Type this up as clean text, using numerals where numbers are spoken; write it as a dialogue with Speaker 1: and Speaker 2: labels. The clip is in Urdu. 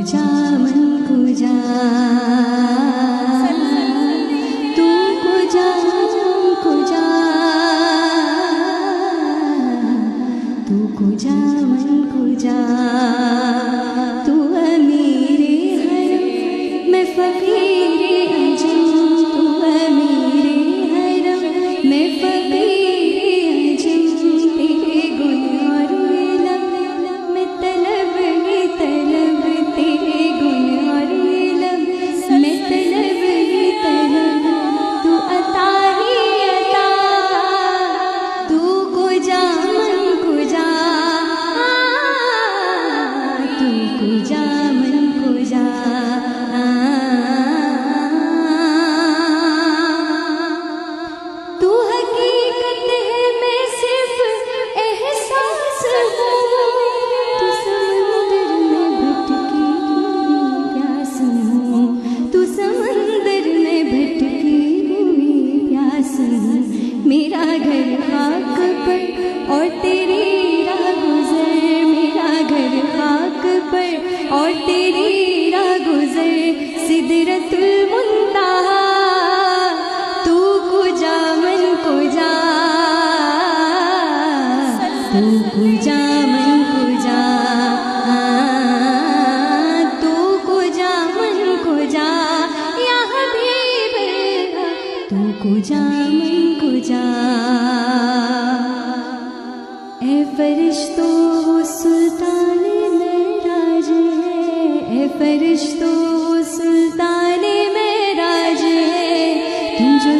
Speaker 1: جا من کو جا تو کو جا من کو جا تو کو جا من کو جا تو امیر حرم میں فقیر عجم تو امیر حرم میں فقیر عجم تیرے گن اور علم میں طلب ہی طلب تیرے گن اور علم میں طلب ہی طلب تو عطا ہی عطا تو کو جا من کو جا تو کو جا من کو جا تو حقیقت ہے میں صرف احساس ہوں تو سمندر میں بھٹکی ہوئی پیاس ہوں تو سمندر میں بھٹکی ہوئی پیاس ہوں میرا گھر خاک پر اور تیری راہ گزر میرا گھر خاک پر اور تیری راہ گزر سدرۃ المنتہا تو کو جا من کو جا تو کو جا من کو جا تو کو جا من کو جا یا حبیب اللہ تو کو جا من کو جا اے فرشتوں وہ سلطان معراج ہے اے فرشتوں وہ سلطان معراج ہے تم جو